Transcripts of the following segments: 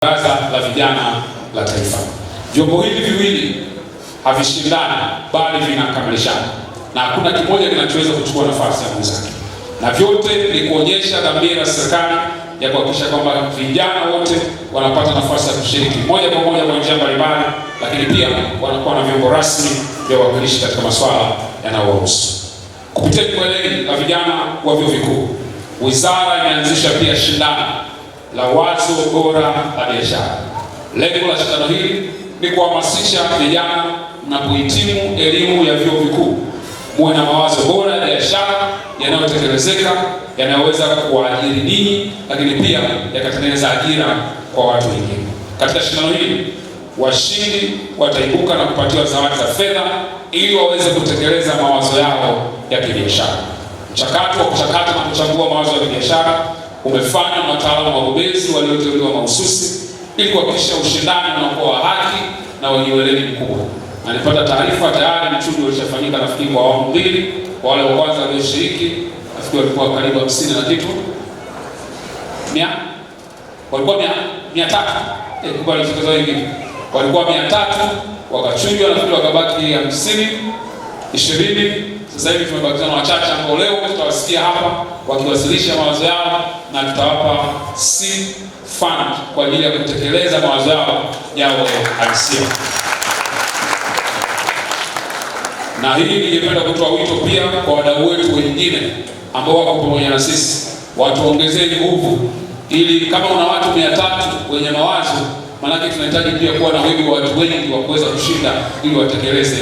Baraza la Vijana la Taifa. Vyombo hivi viwili havishindani bali vinakamilishana, na hakuna kimoja kinachoweza kuchukua nafasi ya mwenzake, na vyote ni kuonyesha dhamira ya serikali ya kuhakikisha kwamba vijana wote wanapata nafasi ya kushiriki moja kwa moja kwa njia mbalimbali, lakini pia wanakuwa na vyombo rasmi vya uwakilishi katika masuala yanayowahusu. Kupitia Jukwaa la Vijana wa Vyuo Vikuu, wizara imeanzisha pia shindano la wazo bora la biashara. Lengo la shindano hili ni kuhamasisha vijana mnapohitimu elimu ya vyuo vikuu muwe na mawazo bora ya biashara yanayotekelezeka, yanayoweza kuwaajiri ninyi, lakini pia yakatengeneza ajira kwa watu wengine. Katika shindano hili washindi wataibuka na kupatiwa zawadi za fedha ili waweze kutekeleza mawazo yao ya kibiashara. Mchakato wa kuchakata na kuchambua mawazo ya kibiashara umefanywa na wataalamu wabobezi walioteuliwa mahususi ili kuhakikisha ushindani unakuwa wa haki na wenye weledi mkubwa. Na nilipata taarifa tayari mchujo ulishafanyika, nafikiri kwa awamu mbili. Kwa wale wa kwanza walioshiriki nafikiri walikuwa karibu 50 na kitu. Walikuwa 300. Kwa walichukua wengine. Walikuwa 300 wakachujwa, nafikiri wakabaki 50, 20. Sasa hivi tumebakizwa na wachache ambao leo tutawasikia hapa wakiwasilisha mawazo yao, na tutawapa seed fund kwa ajili ya kutekeleza mawazo yao halisia. Na hii ningependa kutoa wito pia kwa wadau wetu wengine ambao wako pamoja na sisi, watuongezee nguvu, ili kama una watu 300 wenye mawazo, maana tunahitaji pia kuwa na wingi wa watu wengi wa kuweza kushinda ili watekeleze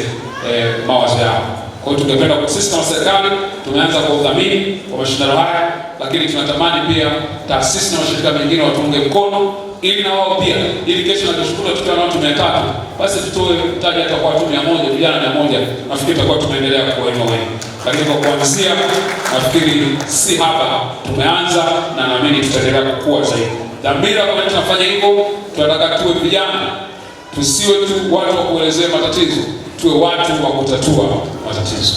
mawazo yao. Kwa hiyo tungependa sisi kama serikali tumeanza kwa udhamini wa mashindano haya, lakini tunatamani pia taasisi na mashirika mengine watuunge mkono ili na wao pia, ili kesho na kesho tukiwa na watu 300 basi tutoe mtaji hata kwa watu 100, vijana 100, nafikiri tutakuwa tumeendelea kuwainua wengi. Lakini kwa kuanzia nafikiri si hapa tumeanza, na naamini tutaendelea kukua zaidi. Dhamira kwa nini tunafanya hivyo? Tunataka tuwe vijana, tusiwe tu watu wa kuelezea matatizo, tuwe watu wa kutatua matatizo.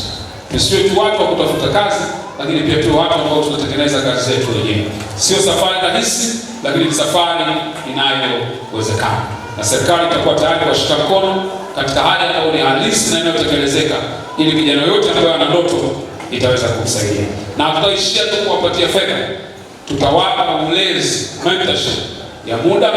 Tusiwe tu watu wa kutafuta kazi, lakini pia tuwe watu ambao tunatengeneza kazi zetu wenyewe. Sio safari rahisi, lakini ni safari inayowezekana. Na serikali itakuwa tayari kushika mkono katika hali ambayo ni halisi na inayotekelezeka, ili kijana yote ambaye ana ndoto itaweza kumsaidia. Na tutaishia tu kuwapatia fedha, tutawapa ulezi, mentorship ya muda,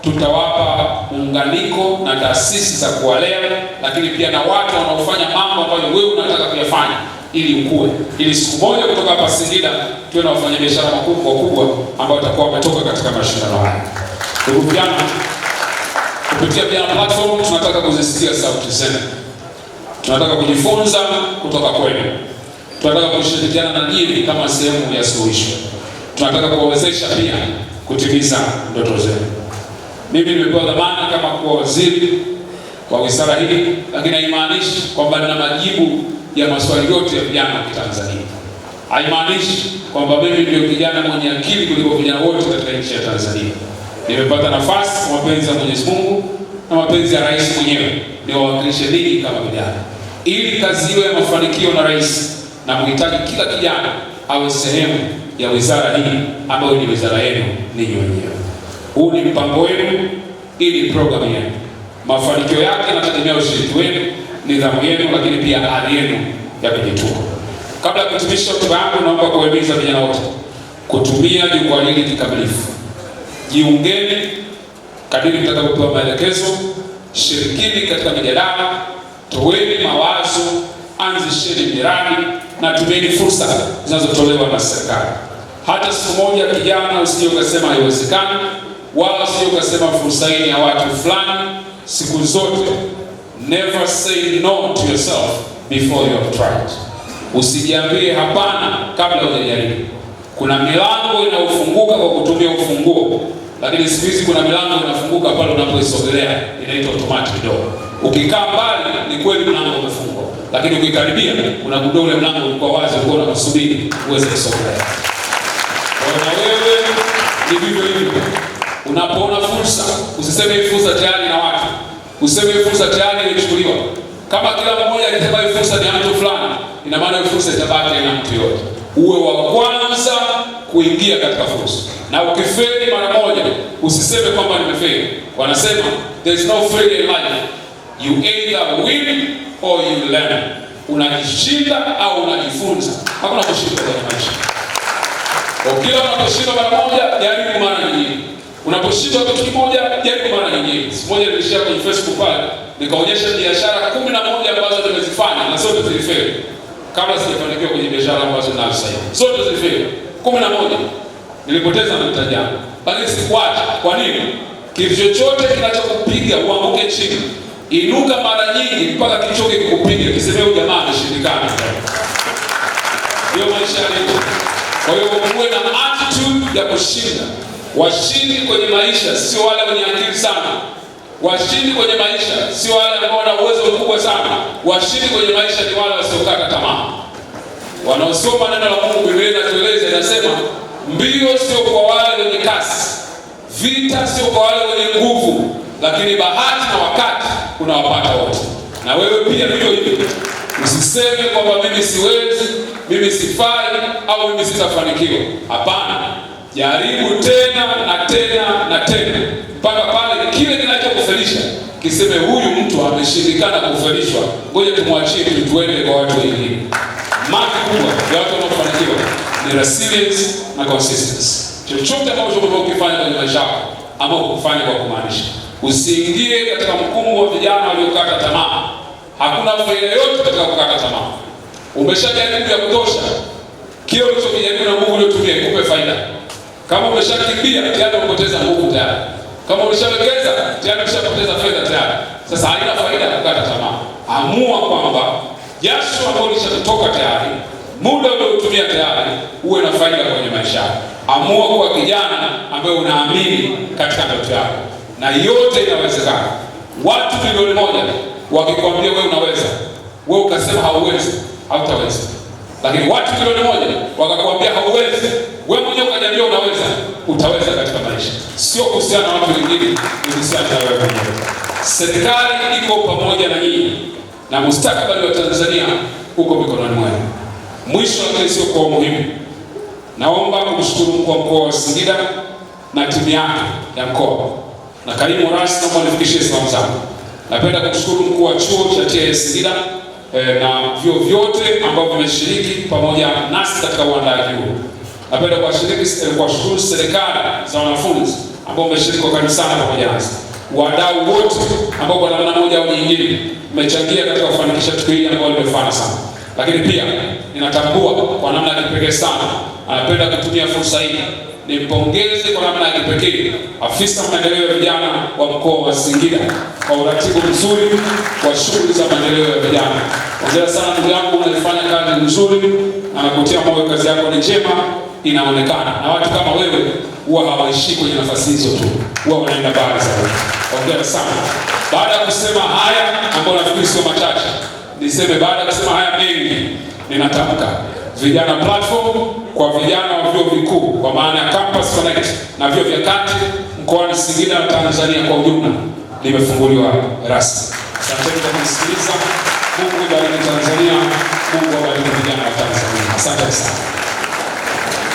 tutawapa muunganiko na taasisi za kuwalea, lakini pia na watu wanaofanya mambo ambayo wewe unataka kuyafanya ili ukue, ili siku moja kutoka hapa Singida tuwe na wafanyabiashara wakubwa ambao watakuwa wametoka katika mashindano haya. Ndugu vijana, kupitia Vijana Platform tunataka kuzisikia sauti zenu. Tunataka kujifunza kutoka kwenu. Tunataka kushirikiana na nyinyi kama sehemu ya suluhisho. Tunataka kuwawezesha pia kutimiza ndoto zenu. Mimi nimepewa dhamana kama kuwa waziri wa wizara hii, lakini haimaanishi kwamba nina majibu ya maswali yote ya vijana wa Tanzania. Haimaanishi kwamba mimi ndio kijana mwenye akili kuliko vijana wote katika nchi ya Tanzania. Nimepata nafasi kwa mapenzi ya Mwenyezi Mungu na mapenzi ya rais mwenyewe niwawakilishe ninyi kama vijana, ili kazi hiyo ya mafanikio na rais, na mhitaji kila kijana awe sehemu ya wizara hii ambayo ni wizara yenu ninyi wenyewe. Huu ni mpango wenu, ili programu yenu. Mafanikio yake yanategemea ushiriki wenu, nidhamu yenu, lakini pia hali yenu ya kujituma. Kabla ya kuhitimisha hotuba yangu, naomba kuwahimiza vijana wote kutumia jukwaa hili kikamilifu. Jiungeni kadiri mtakapopewa maelekezo, shirikini katika mijadala, toweni mawazo, anzisheni miradi na tumieni fursa zinazotolewa na serikali. Hata siku moja kijana usije ukasema haiwezekani, wala usije ukasema fursa hii ya watu fulani. Siku zote never say no to yourself before you have tried. Usijiambie hapana kabla hujajaribu. Kuna milango inayofunguka kwa kutumia ufunguo, lakini siku hizi kuna milango inafunguka pale unapoisogelea, inaitwa automatic door. Ukikaa mbali ni kweli mlango umefungwa, lakini ukikaribia unagundua ule mlango ulikuwa wazi, ulikuwa unakusubiri uweze kusogelea. Kwa wewe ni vivyo hivyo. Unapoona fursa, usiseme hii fursa tayari na watu. Useme hii fursa tayari imechukuliwa. Kama kila mmoja akisema hii fursa ni mtu fulani, ina maana hii fursa itabaki na mtu yote. Uwe wa kwanza kuingia katika fursa. Na ukifeli mara moja, usiseme kwamba nimefeli. Wanasema there is no failure in life. You either win or you learn. Unajishinda au unajifunza. Hakuna kushinda kwenye maisha. Kila unaposhinda mara moja, jaribu mara nyingine. Unaposhinda kitu kimoja, jaribu mara nyingine. Siku moja nilishia kwenye Facebook pale, nikaonyesha biashara 11 ambazo nimezifanya na zote zilifeli. Kabla sijafanikiwa kwenye biashara ambazo ninazo sasa hivi. Zote zilifeli. 11. Nilipoteza na mtaji wangu. Lakini sikuacha. Kwa nini? Kitu chochote kinachokupiga uanguke chini, inuka mara nyingi mpaka kichoke kikupiga, kisemea jamaa ameshindikana. Hiyo maisha yetu. Kwa hiyo uwe na attitude ya kushinda. Washindi kwenye maisha sio wale wenye akili sana. Washindi kwenye maisha sio wale ambao wana uwezo mkubwa sana. Washindi kwenye maisha ni wale wasiokata tamaa. Wanaosoma neno la Mungu, Biblia inatueleza, inasema mbio sio kwa wale wenye kasi, vita sio kwa wale wenye nguvu, lakini bahati na wakati unawapata wote. Na wewe pia ndio hivyo. Usiseme kwamba mimi siwezi, mimi sifai au mimi sitafanikiwa. Hapana. Jaribu tena na tena na tena mpaka pale kile kinachokufelisha kiseme huyu mtu ameshindikana kufelishwa, ngoja tumwachie tuende kwa watu wengine. Maki kubwa ya watu wanaofanikiwa ni resilience na consistency. Chochote ambacho unakifanya kwenye maisha yako ama ukifanya kwa kumaanisha, usiingie katika mkumbo wa vijana waliokata tamaa. Hakuna faida yote katika kukata tamaa. Umeshajaribu ya kutosha, kile ulichokijaribu na Mungu uliotumia kupe faida. Kama umeshakimbia tayari umepoteza nguvu tayari. Kama umeshawekeza tayari umeshapoteza fedha tayari. Sasa haina faida kukata tamaa. Amua kwamba jasho ambalo lishatoka tayari, muda uliotumia tayari, uwe na faida kwenye maisha yako. Amua kuwa kijana ambaye unaamini katika ndoto yako. Na yote inawezekana. Watu milioni 1 wakikwambia wewe unaweza, wewe ukasema hauwezi, hautaweza. Lakini watu milioni 1 wakakwambia hauwezi, wewe mwenyewe ukajambia unaweza, utaweza katika maisha. Sio kuhusiana na watu wengine, ni kuhusiana na wewe mwenyewe. Serikali iko pamoja na nyinyi na mustakabali wa Tanzania uko mikononi mwenu. Mwisho wa sio kwa muhimu, naomba kumshukuru mkuu wa mkoa wa Singida na timu yake ya mkoa na kaimu rasi, naomba nifikishie salamu zangu. Napenda kumshukuru mkuu wa chuo cha TS Singida na vyuo vyote ambao vimeshiriki pamoja nasi katika uandaaji huu. Napenda kuwashukuru serikali za wanafunzi ambao wameshiriki kwa karibu sana pamoja nasi. Wadau wote ambao kwa namna moja au nyingine mmechangia katika kufanikisha tukio hili ambalo limefana sana. Lakini pia ninatambua kwa namna ya kipekee sana, anapenda kutumia fursa hii nimpongeze kwa namna ya kipekee afisa maendeleo ya vijana wa mkoa wa Singida kwa uratibu mzuri wa shughuli za maendeleo ya vijana. Hongera sana ndugu yangu, unafanya kazi nzuri na nakutia moyo, kazi yako ni njema, inaonekana. Na watu kama wewe huwa hawaishi kwenye nafasi hizo tu, huwa wanaenda mbali zaidi. Hongera sana. Baada ya kusema haya ambayo nafikiri sio machache, niseme baada ya kusema haya mengi, ninatamka Vijana Platform kwa vijana wa vyuo vikuu kwa maana ya Campus Connect na vyuo vya kati mkoani Singida na Tanzania kwa ujumla limefunguliwa rasmi. Asante kwa kunisikiliza. Mungu ibariki Tanzania, Mungu awabariki vijana wa Tanzania. Asante sana.